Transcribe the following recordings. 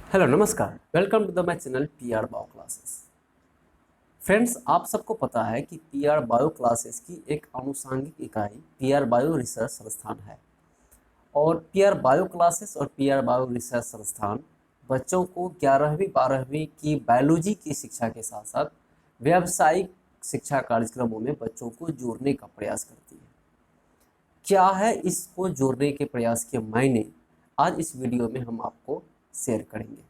Hello नमस्कार, welcome to the my channel PR bio classes. Friends, आप सबको पता है कि पीआर बायो क्लासेस की एक आनुषंगिक इकाई पीआर बायो रिसर्च संस्थान है। और पीआर बायो क्लासेस और पीआर बायो रिसर्च संस्थान बच्चों को 11वीं 12वीं की बायोलॉजी की शिक्षा के साथ साथ व्यावसायिक शिक्षा कार्यक्रमों में बच्चों को जोड़ने का प्रयास करती है। क्या है इसको जोड़ने के प्रयास के मायने, आज इस वीडियो में हम आपको शेयर करेंगे।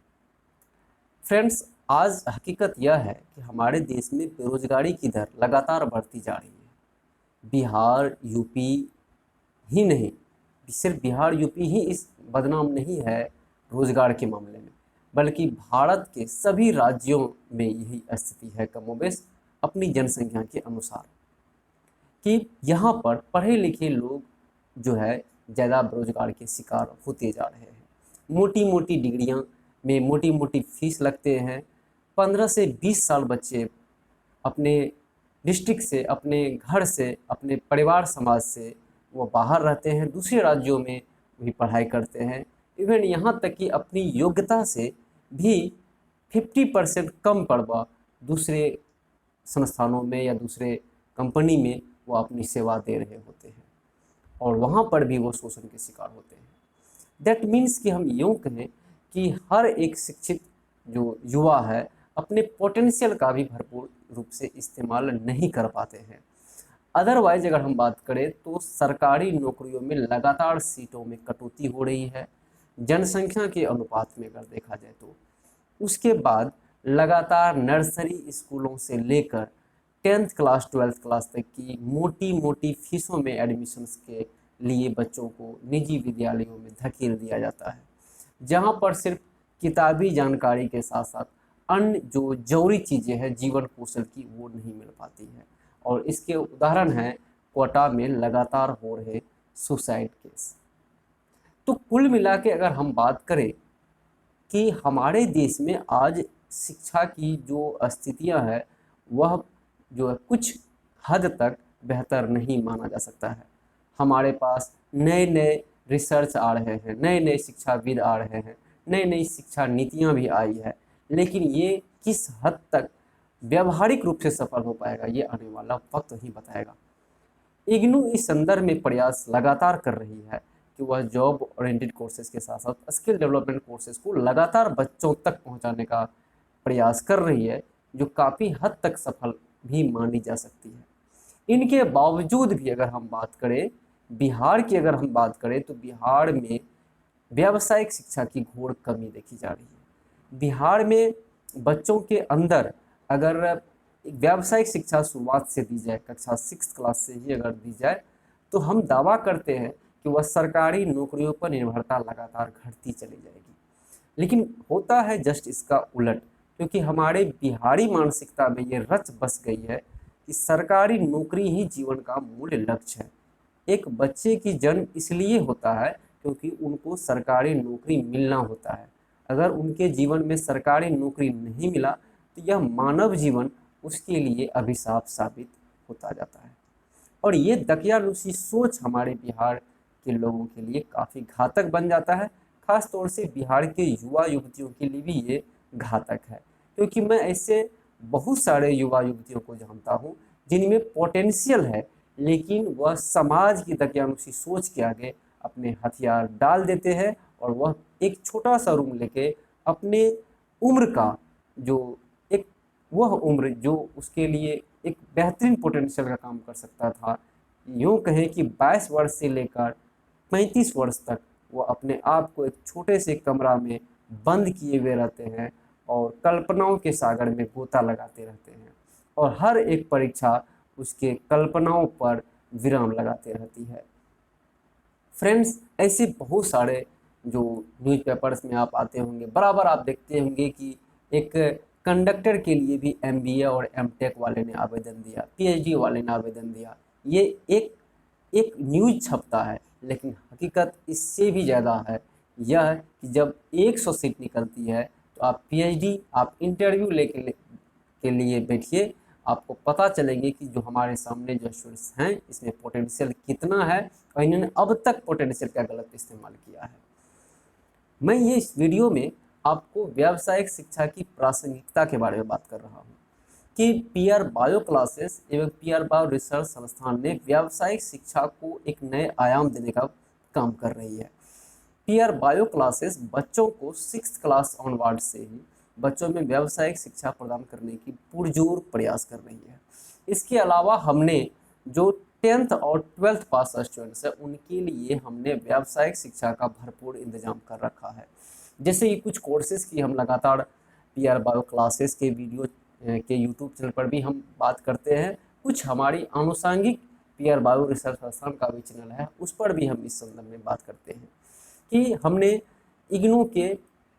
फ्रेंड्स, आज हकीकत यह है कि हमारे देश में बेरोजगारी की दर लगातार बढ़ती जा रही है। बिहार यूपी ही नहीं, सिर्फ बिहार यूपी ही इस बदनाम नहीं है रोजगार के मामले में, बल्कि भारत के सभी राज्यों में यही स्थिति है कमोबेश अपनी जनसंख्या के अनुसार, कि यहाँ पर पढ़े लिखे लोग जो है ज़्यादा बेरोजगार के शिकार होते जा रहे हैं। मोटी मोटी डिग्रियाँ में मोटी मोटी फीस लगते हैं। 15 से 20 साल बच्चे अपने डिस्ट्रिक्ट से, अपने घर से, अपने परिवार समाज से वो बाहर रहते हैं, दूसरे राज्यों में भी पढ़ाई करते हैं। इवन यहाँ तक कि अपनी योग्यता से भी 50% कम पढ़वा दूसरे संस्थानों में या दूसरे कंपनी में वो अपनी सेवा दे रहे होते हैं, और वहाँ पर भी वो शोषण के शिकार होते हैं। दैट मीन्स कि हम यूँ कहें कि हर एक शिक्षित जो युवा है अपने पोटेंशियल का भी भरपूर रूप से इस्तेमाल नहीं कर पाते हैं। अदरवाइज अगर हम बात करें तो सरकारी नौकरियों में लगातार सीटों में कटौती हो रही है, जनसंख्या के अनुपात में अगर देखा जाए तो। उसके बाद लगातार नर्सरी स्कूलों से लेकर 10th क्लास 12th क्लास तक की मोटी मोटी फीसों में एडमिशन्स के लिए बच्चों को निजी विद्यालयों में धकेल दिया जाता है, जहाँ पर सिर्फ किताबी जानकारी के साथ साथ अन्य जो जरूरी चीज़ें हैं जीवन कौशल की वो नहीं मिल पाती है। और इसके उदाहरण हैं कोटा में लगातार हो रहे सुसाइड केस। तो कुल मिला के अगर हम बात करें कि हमारे देश में आज शिक्षा की जो स्थितियां हैं वह जो है कुछ हद तक बेहतर नहीं माना जा सकता है। हमारे पास नए नए रिसर्च आ रहे हैं, नए नए शिक्षाविद आ रहे हैं, नई नई शिक्षा नीतियां भी आई है, लेकिन ये किस हद तक व्यावहारिक रूप से सफल हो पाएगा ये आने वाला वक्त ही बताएगा। इग्नू इस संदर्भ में प्रयास लगातार कर रही है कि वह जॉब ओरिएंटेड कोर्सेज के साथ साथ स्किल डेवलपमेंट कोर्सेज को लगातार बच्चों तक पहुंचाने का प्रयास कर रही है, जो काफ़ी हद तक सफल भी मानी जा सकती है। इनके बावजूद भी अगर हम बात करें बिहार की, अगर हम बात करें तो बिहार में व्यावसायिक शिक्षा की घोर कमी देखी जा रही है। बिहार में बच्चों के अंदर अगर व्यावसायिक शिक्षा शुरुआत से दी जाए, कक्षा 6 क्लास से ही अगर दी जाए, तो हम दावा करते हैं कि वह सरकारी नौकरियों पर निर्भरता लगातार घटती चली जाएगी। लेकिन होता है जस्ट इसका उलट, क्योंकि हमारे बिहारी मानसिकता में ये रच बस गई है कि सरकारी नौकरी ही जीवन का मूल लक्ष्य है। एक बच्चे की जन्म इसलिए होता है क्योंकि उनको सरकारी नौकरी मिलना होता है। अगर उनके जीवन में सरकारी नौकरी नहीं मिला तो यह मानव जीवन उसके लिए अभिशाप साबित होता जाता है। और ये दकियानुसी सोच हमारे बिहार के लोगों के लिए काफ़ी घातक बन जाता है। खास तौर से बिहार के युवा युवतियों के लिए भी ये घातक है, क्योंकि मैं ऐसे बहुत सारे युवा युवतियों को जानता हूँ जिनमें पोटेंशियल है, लेकिन वह समाज की दकियानुसी सोच के आगे अपने हथियार डाल देते हैं और वह एक छोटा सा रूम लेके अपने उम्र का जो एक वह उम्र जो उसके लिए एक बेहतरीन पोटेंशियल का काम कर सकता था, यूँ कहें कि 22 वर्ष से लेकर 35 वर्ष तक वो अपने आप को एक छोटे से कमरा में बंद किए हुए रहते हैं और कल्पनाओं के सागर में गोता लगाते रहते हैं, और हर एक परीक्षा उसके कल्पनाओं पर विराम लगाते रहती है। फ्रेंड्स, ऐसे बहुत सारे जो न्यूज़पेपर्स में आप आते होंगे, बराबर आप देखते होंगे कि एक कंडक्टर के लिए भी एमबीए और एमटेक वाले ने आवेदन दिया, पीएचडी वाले ने आवेदन दिया। ये एक एक न्यूज़ छपता है, लेकिन हकीकत इससे भी ज़्यादा है। यह कि जब 100 सीट निकलती है तो आप पीएचडी, आप इंटरव्यू के लिए बैठिए, आपको पता चलेंगे कि जो हमारे सामने जो स्टूडेंट्स हैं इसमें पोटेंशियल कितना है और इन्होंने अब तक पोटेंशियल का गलत इस्तेमाल किया है। मैं ये इस वीडियो में आपको व्यावसायिक शिक्षा की प्रासंगिकता के बारे में बात कर रहा हूँ कि पीआर बायो क्लासेस एवं पीआर बायो रिसर्च संस्थान ने व्यावसायिक शिक्षा को एक नए आयाम देने का काम कर रही है। पीआर बायो क्लासेस बच्चों को 6th क्लास ऑनवर्ड से ही बच्चों में व्यावसायिक शिक्षा प्रदान करने की पुरजोर प्रयास कर रही है। इसके अलावा हमने जो 10th और 12th पास स्टूडेंट्स हैं उनके लिए हमने व्यावसायिक शिक्षा का भरपूर इंतजाम कर रखा है। जैसे कि कुछ कोर्सेज की हम लगातार पीआर बायो क्लासेस के वीडियो के यूट्यूब चैनल पर भी हम बात करते हैं, कुछ हमारी आनुषंगिक पीआर बायो रिसर्च संस्थान का भी चैनल है, उस पर भी हम इस संदर्भ में बात करते हैं कि हमने इग्नू के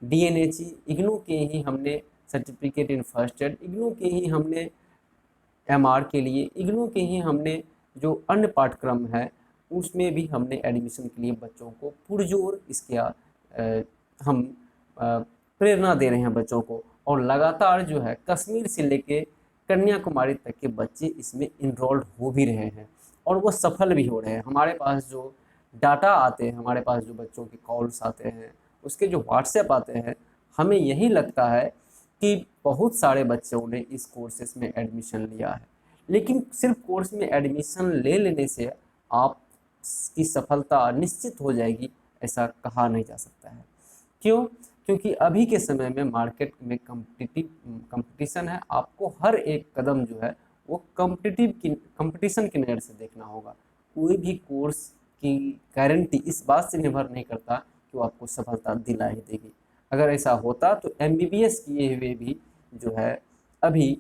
डीएनएचई, इग्नू के ही हमने certificate in first aid, IGNOU के ही हमने एमआर के लिए, इग्नू के ही हमने जो अन्य पाठ्यक्रम है उसमें भी हमने एडमिशन के लिए बच्चों को पुरजोर इसके हम प्रेरणा दे रहे हैं बच्चों को। और लगातार जो है कश्मीर से लेके कन्याकुमारी तक के बच्चे इसमें इनरोल्ड हो भी रहे हैं और वो सफल भी हो रहे हैं। हमारे पास जो डाटा आते हैं, हमारे पास जो बच्चों के कॉल्स आते हैं, उसके जो व्हाट्सएप आते हैं, हमें यही लगता है कि बहुत सारे बच्चों ने इस कोर्सेज में एडमिशन लिया है। लेकिन सिर्फ कोर्स में एडमिशन ले लेने से आपकी सफलता निश्चित हो जाएगी ऐसा कहा नहीं जा सकता है। क्यों? क्योंकि अभी के समय में मार्केट में कंपटीशन है। आपको हर एक कदम जो है वो कंपटीशन की नज़र से देखना होगा। कोई भी कोर्स की गारंटी इस बात से निर्भर नहीं करता कि वो आपको सफलता दिला ही देगी। अगर ऐसा होता तो एमबीबीएस किए हुए भी जो है अभी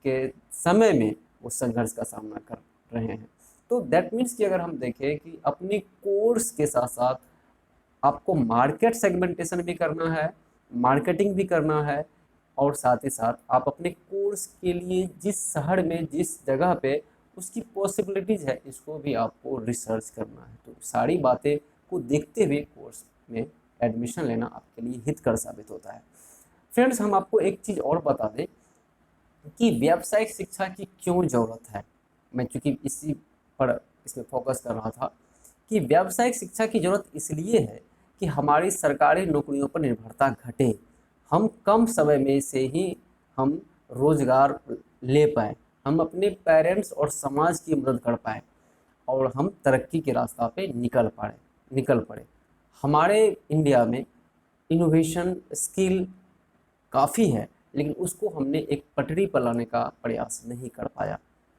के समय में वो संघर्ष का सामना कर रहे हैं। तो दैट मीन्स कि अगर हम देखें कि अपने कोर्स के साथ साथ आपको मार्केट सेगमेंटेशन भी करना है, मार्केटिंग भी करना है, और साथ ही साथ आप अपने कोर्स के लिए जिस शहर में जिस जगह पे उसकी पॉसिबिलिटीज़ है इसको भी आपको रिसर्च करना है। तो सारी बातें को देखते हुए कोर्स में एडमिशन लेना आपके लिए हितकर साबित होता है। फ्रेंड्स, हम आपको एक चीज़ और बता दें कि व्यावसायिक शिक्षा की क्यों ज़रूरत है। मैं चूँकि इसी पर इसमें फोकस कर रहा था कि व्यावसायिक शिक्षा की ज़रूरत इसलिए है कि हमारी सरकारी नौकरियों पर निर्भरता घटे, हम कम समय में से ही हम रोज़गार ले पाएँ, हम अपने पेरेंट्स और समाज की मदद कर पाएँ और हम तरक्की के रास्ता पे निकल पड़े। हमारे इंडिया में इनोवेशन स्किल काफ़ी है, लेकिन उसको हमने एक पटरी पर लाने का प्रयास नहीं कर पाया।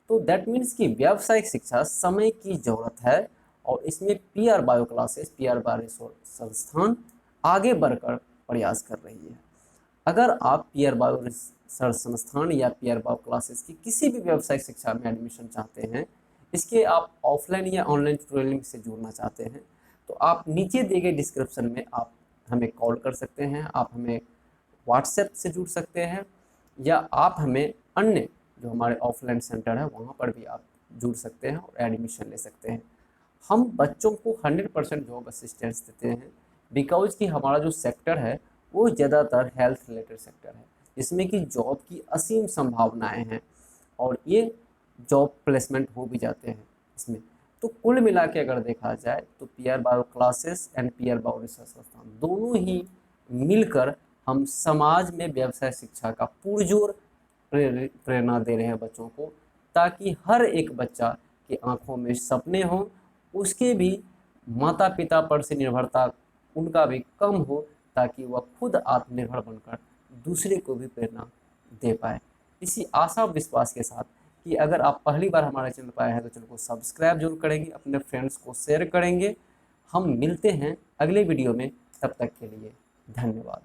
तो दैट मीन्स कि व्यावसायिक शिक्षा समय की ज़रूरत है और इसमें PR bio classes, PR bio resource संस्थान आगे बढ़कर प्रयास कर रही है। अगर आप पीआर बायो रिसर्च संस्थान या पीआर बायो क्लासेस की किसी भी व्यावसायिक शिक्षा में एडमिशन चाहते हैं, इसके आप ऑफलाइन या ऑनलाइन ट्रेनिंग से जुड़ना चाहते हैं, तो आप नीचे दिए गए डिस्क्रिप्शन में आप हमें कॉल कर सकते हैं, आप हमें व्हाट्सएप से जुड़ सकते हैं, या आप हमें अन्य जो हमारे ऑफलाइन सेंटर है वहाँ पर भी आप जुड़ सकते हैं और एडमिशन ले सकते हैं। हम बच्चों को 100% जॉब असिस्टेंस देते हैं, बिकॉज कि हमारा जो सेक्टर है वो ज़्यादातर हेल्थ रिलेटेड सेक्टर है, जिसमें कि जॉब की असीम संभावनाएं हैं और ये जॉब प्लेसमेंट हो भी जाते हैं इसमें। तो कुल मिला के अगर देखा जाए तो PR bio classes and PR bio research संस्थान दोनों ही मिलकर हम समाज में व्यवसाय शिक्षा का पुरजोर प्रेरणा दे रहे हैं बच्चों को, ताकि हर एक बच्चा की आंखों में सपने हों, उसके भी माता पिता पर से निर्भरता उनका भी कम हो, ताकि वह खुद आत्मनिर्भर बनकर दूसरे को भी प्रेरणा दे पाए। इसी आशा विश्वास के साथ कि अगर आप पहली बार हमारे चैनल पर आए हैं तो चैनल को सब्सक्राइब जरूर करेंगे, अपने फ्रेंड्स को शेयर करेंगे। हम मिलते हैं अगले वीडियो में, तब तक के लिए धन्यवाद।